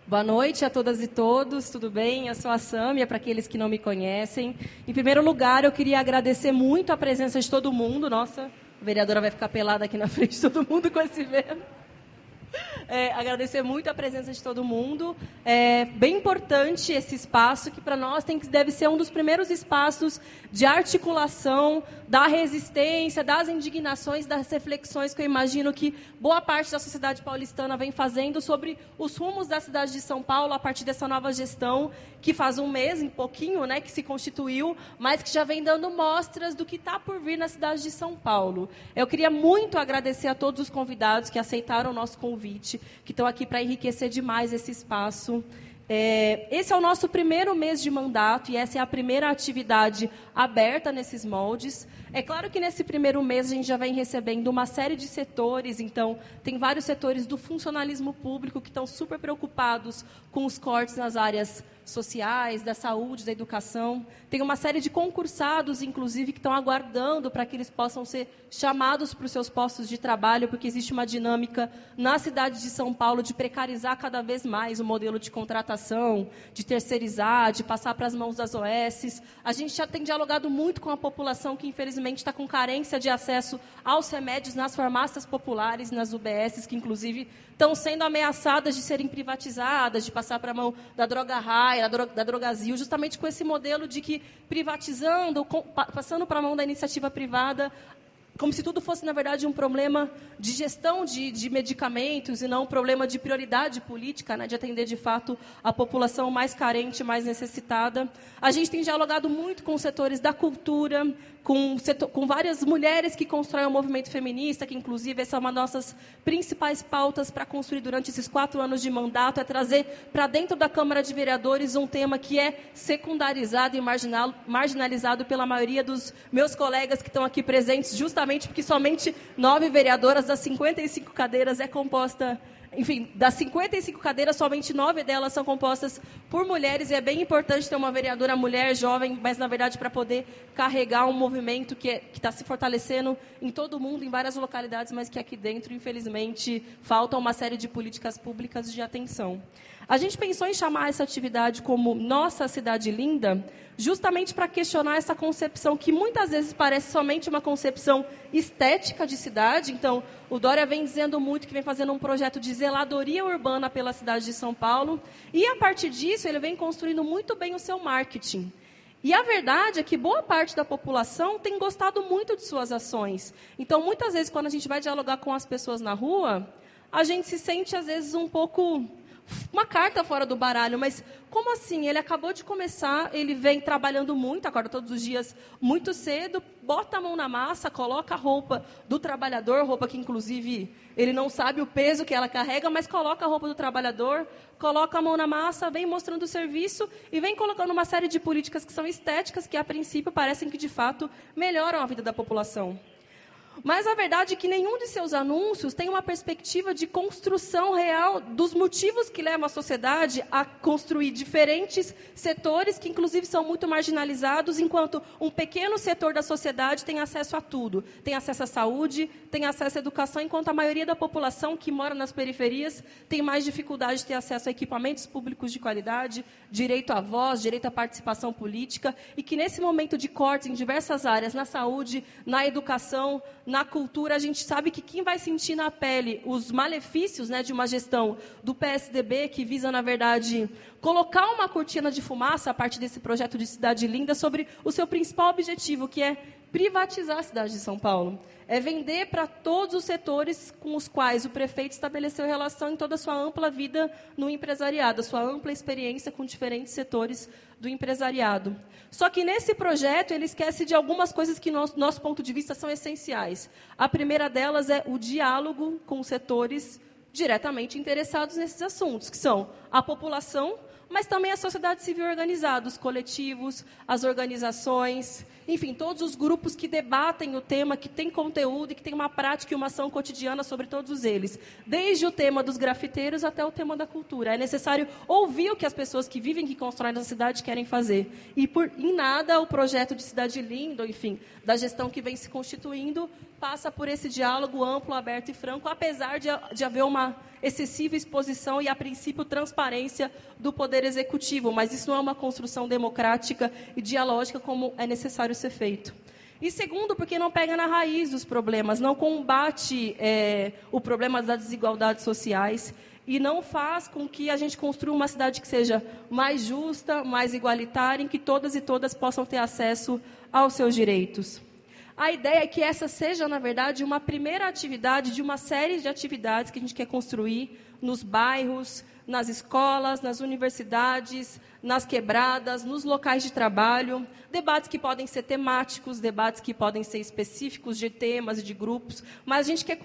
Boa noite a todas e todos, tudo bem? Eu sou a Sâmia, para aqueles que não me conhecem. Em primeiro lugar, eu queria agradecer muito a presença de todo mundo. Nossa, a vereadora vai ficar pelada aqui na frente de todo mundo com esse vento. Agradecer muito a presença de todo mundo. É bem importante esse espaço, que para nós deve ser um dos primeiros espaços de articulação da resistência, das indignações, das reflexões que eu imagino que boa parte da sociedade paulistana vem fazendo sobre os rumos da cidade de São Paulo a partir dessa nova gestão, que faz um mês, um pouquinho, né, que se constituiu, mas que já vem dando mostras do que está por vir na cidade de São Paulo. Eu queria muito agradecer a todos os convidados que aceitaram o nosso convite, que estão aqui para enriquecer demais esse espaço. Esse é o nosso primeiro mês de mandato e essa é a primeira atividade aberta nesses moldes. É claro que nesse primeiro mês a gente já vem recebendo uma série de setores, então tem vários setores do funcionalismo público que estão super preocupados com os cortes nas áreas sociais, da saúde, da educação. Tem uma série de concursados, inclusive, que estão aguardando para que eles possam ser chamados para os seus postos de trabalho, porque existe uma dinâmica na cidade de São Paulo de precarizar cada vez mais o modelo de contratação, de terceirizar, de passar para as mãos das OS. A gente já tem dialogado muito com a população que, infelizmente, está com carência de acesso aos remédios nas farmácias populares, nas UBSs, que, inclusive, estão sendo ameaçadas de serem privatizadas, de passar para a mão da Droga Raia, da Drogazil, justamente com esse modelo de que privatizando, passando para a mão da iniciativa privada, como se tudo fosse, na verdade, um problema de gestão de medicamentos e não um problema de prioridade política, né, de atender, de fato, a população mais carente, mais necessitada. A gente tem dialogado muito com os setores da cultura, com várias mulheres que constroem o movimento feminista, que, inclusive, essa é uma das nossas principais pautas para construir durante esses 4 anos de mandato, é trazer para dentro da Câmara de Vereadores um tema que é secundarizado e marginalizado pela maioria dos meus colegas que estão aqui presentes, justamente porque somente 9 vereadoras das 55 cadeiras é composta... Enfim, das 55 cadeiras, somente 9 delas são compostas por mulheres, e é bem importante ter uma vereadora mulher, jovem, mas, na verdade, para poder carregar um movimento que está se fortalecendo em todo o mundo, em várias localidades, mas que aqui dentro, infelizmente, falta uma série de políticas públicas de atenção. A gente pensou em chamar essa atividade como Nossa Cidade Linda, justamente para questionar essa concepção que muitas vezes parece somente uma concepção estética de cidade. Então, o Dória vem dizendo muito que vem fazendo um projeto de zeladoria urbana pela cidade de São Paulo, e a partir disso ele vem construindo muito bem o seu marketing. E a verdade é que boa parte da população tem gostado muito de suas ações. Então, muitas vezes, quando a gente vai dialogar com as pessoas na rua, a gente se sente, às vezes, um pouco... uma carta fora do baralho, mas como assim? Ele acabou de começar, ele vem trabalhando muito, acorda todos os dias muito cedo, bota a mão na massa, coloca a roupa do trabalhador, roupa que, inclusive, ele não sabe o peso que ela carrega, mas coloca a roupa do trabalhador, coloca a mão na massa, vem mostrando o serviço e vem colocando uma série de políticas que são estéticas, que, a princípio, parecem que, de fato, melhoram a vida da população. Mas a verdade é que nenhum de seus anúncios tem uma perspectiva de construção real dos motivos que levam a sociedade a construir diferentes setores que, inclusive, são muito marginalizados, enquanto um pequeno setor da sociedade tem acesso a tudo. Tem acesso à saúde, tem acesso à educação, enquanto a maioria da população que mora nas periferias tem mais dificuldade de ter acesso a equipamentos públicos de qualidade, direito à voz, direito à participação política, e que, nesse momento de cortes em diversas áreas, na saúde, na educação, na cultura, a gente sabe que quem vai sentir na pele os malefícios, né, de uma gestão do PSDB, que visa, na verdade, colocar uma cortina de fumaça a partir desse projeto de Cidade Linda sobre o seu principal objetivo, que é privatizar a cidade de São Paulo. É vender para todos os setores com os quais o prefeito estabeleceu relação em toda a sua ampla vida no empresariado, a sua ampla experiência com diferentes setores do empresariado. Só que nesse projeto ele esquece de algumas coisas que, nosso ponto de vista, são essenciais. A primeira delas é o diálogo com os setores diretamente interessados nesses assuntos, que são a população, mas também a sociedade civil organizada, os coletivos, as organizações, enfim, todos os grupos que debatem o tema, que têm conteúdo e que têm uma prática e uma ação cotidiana sobre todos eles. Desde o tema dos grafiteiros até o tema da cultura. É necessário ouvir o que as pessoas que vivem, que constroem a cidade querem fazer. E em nada o projeto de Cidade Linda, enfim, da gestão que vem se constituindo, passa por esse diálogo amplo, aberto e franco, apesar de haver uma uma excessiva exposição e, a princípio, transparência do Poder Executivo. Mas isso não é uma construção democrática e dialógica como é necessário ser feito. E segundo, porque não pega na raiz dos problemas, não combate o problema das desigualdades sociais e não faz com que a gente construa uma cidade que seja mais justa, mais igualitária, em que todas e todas possam ter acesso aos seus direitos. A ideia é que essa seja, na verdade, uma primeira atividade de uma série de atividades que a gente quer construir nos bairros, nas escolas, nas universidades, nas quebradas, nos locais de trabalho, debates que podem ser temáticos, debates que podem ser específicos de temas e de grupos, mas a gente quer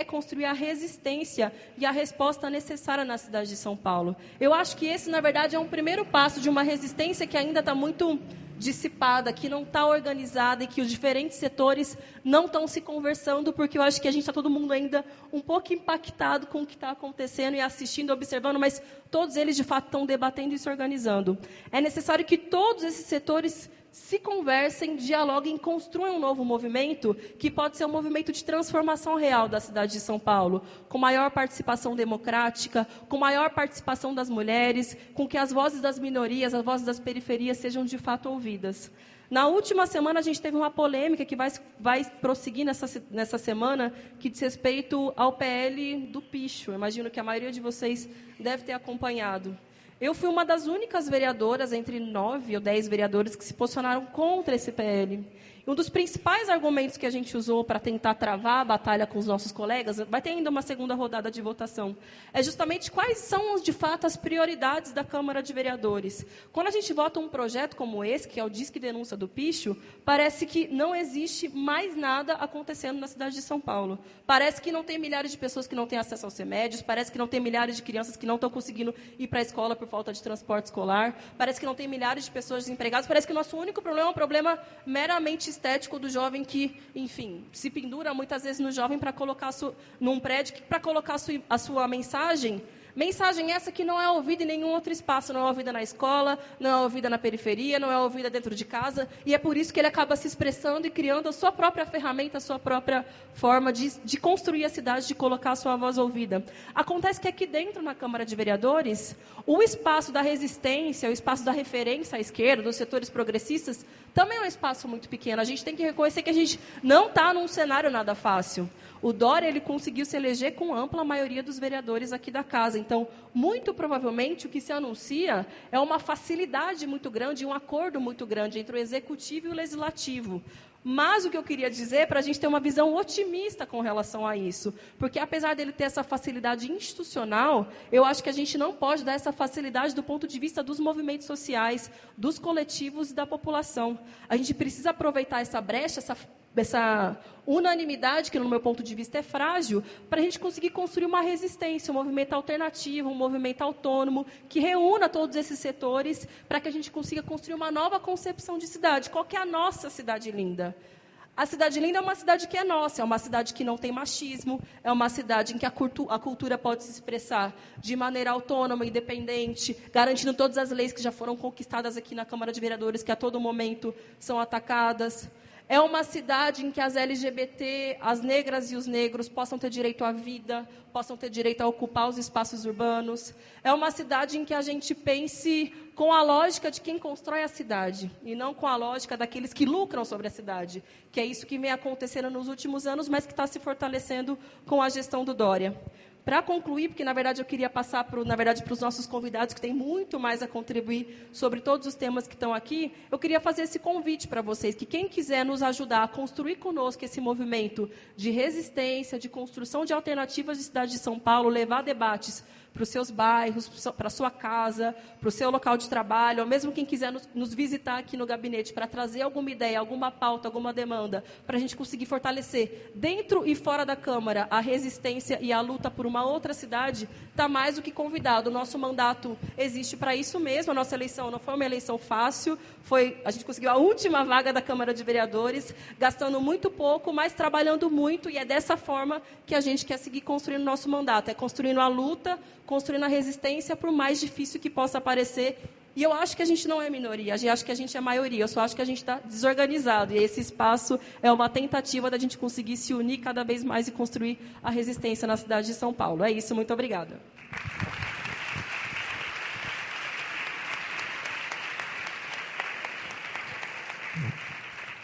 construir a resistência e a resposta necessária na cidade de São Paulo. Eu acho que esse, na verdade, é um primeiro passo de uma resistência que ainda está muito dissipada, que não está organizada e que os diferentes setores não estão se conversando, porque eu acho que a gente está todo mundo ainda um pouco impactado com o que está acontecendo e assistindo, observando, mas todos eles, de fato, estão debatendo e se organizando. É necessário que todos esses setores se conversem, dialoguem, construam um novo movimento, que pode ser um movimento de transformação real da cidade de São Paulo, com maior participação democrática, com maior participação das mulheres, com que as vozes das minorias, as vozes das periferias sejam de fato ouvidas. Na última semana, a gente teve uma polêmica que vai prosseguir nessa semana, que diz respeito ao PL do Picho. Eu imagino que a maioria de vocês deve ter acompanhado. Eu fui uma das únicas vereadoras, entre 9 ou 10 vereadores, que se posicionaram contra esse PL. Um dos principais argumentos que a gente usou para tentar travar a batalha com os nossos colegas, vai ter ainda uma segunda rodada de votação, é justamente quais são, de fato, as prioridades da Câmara de Vereadores. Quando a gente vota um projeto como esse, que é o Disque Denúncia do Picho, parece que não existe mais nada acontecendo na cidade de São Paulo. Parece que não tem milhares de pessoas que não têm acesso aos remédios, parece que não tem milhares de crianças que não estão conseguindo ir para a escola por falta de transporte escolar, parece que não tem milhares de pessoas desempregadas, parece que o nosso único problema é um problema meramente estético do jovem que, enfim, se pendura muitas vezes no jovem para colocar num prédio, para colocar a sua mensagem. Mensagem essa que não é ouvida em nenhum outro espaço, não é ouvida na escola, não é ouvida na periferia, não é ouvida dentro de casa, e é por isso que ele acaba se expressando e criando a sua própria ferramenta, a sua própria forma de construir a cidade, de colocar a sua voz ouvida. Acontece que aqui dentro, na Câmara de Vereadores, o espaço da resistência, o espaço da referência à esquerda, dos setores progressistas, também é um espaço muito pequeno. A gente tem que reconhecer que a gente não está num cenário nada fácil. O Dória, ele conseguiu se eleger com ampla maioria dos vereadores aqui da casa. Então, muito provavelmente, o que se anuncia é uma facilidade muito grande, um acordo muito grande entre o Executivo e o Legislativo. Mas o que eu queria dizer é para a gente ter uma visão otimista com relação a isso. Porque, apesar dele ter essa facilidade institucional, eu acho que a gente não pode dar essa facilidade do ponto de vista dos movimentos sociais, dos coletivos e da população. A gente precisa aproveitar essa brecha, essa unanimidade, que no meu ponto de vista é frágil, para a gente conseguir construir uma resistência, um movimento alternativo, um movimento autônomo, que reúna todos esses setores, para que a gente consiga construir uma nova concepção de cidade. Qual que é a nossa cidade linda? A cidade linda é uma cidade que é nossa, é uma cidade que não tem machismo, é uma cidade em que a cultura pode se expressar de maneira autônoma, independente, garantindo todas as leis que já foram conquistadas aqui na Câmara de Vereadores, que a todo momento são atacadas. É uma cidade em que as LGBT, as negras e os negros possam ter direito à vida, possam ter direito a ocupar os espaços urbanos. É uma cidade em que a gente pense com a lógica de quem constrói a cidade, e não com a lógica daqueles que lucram sobre a cidade, que é isso que vem acontecendo nos últimos anos, mas que está se fortalecendo com a gestão do Dória. Para concluir, porque, na verdade, eu queria passar para os nossos convidados, que têm muito mais a contribuir sobre todos os temas que estão aqui, eu queria fazer esse convite para vocês, que quem quiser nos ajudar a construir conosco esse movimento de resistência, de construção de alternativas de cidade de São Paulo, levar debates para os seus bairros, para a sua casa, para o seu local de trabalho, ou mesmo quem quiser nos visitar aqui no gabinete para trazer alguma ideia, alguma pauta, alguma demanda, para a gente conseguir fortalecer dentro e fora da Câmara a resistência e a luta por uma outra cidade, está mais do que convidado. O nosso mandato existe para isso mesmo. A nossa eleição não foi uma eleição fácil, a gente conseguiu a última vaga da Câmara de Vereadores, gastando muito pouco, mas trabalhando muito, e é dessa forma que a gente quer seguir construindo o nosso mandato, é construindo a luta, construindo a resistência, por mais difícil que possa parecer, E eu acho que a gente não é minoria, eu acho que a gente é maioria, eu só acho que a gente está desorganizado. E esse espaço é uma tentativa da gente conseguir se unir cada vez mais e construir a resistência na cidade de São Paulo. É isso, muito obrigada.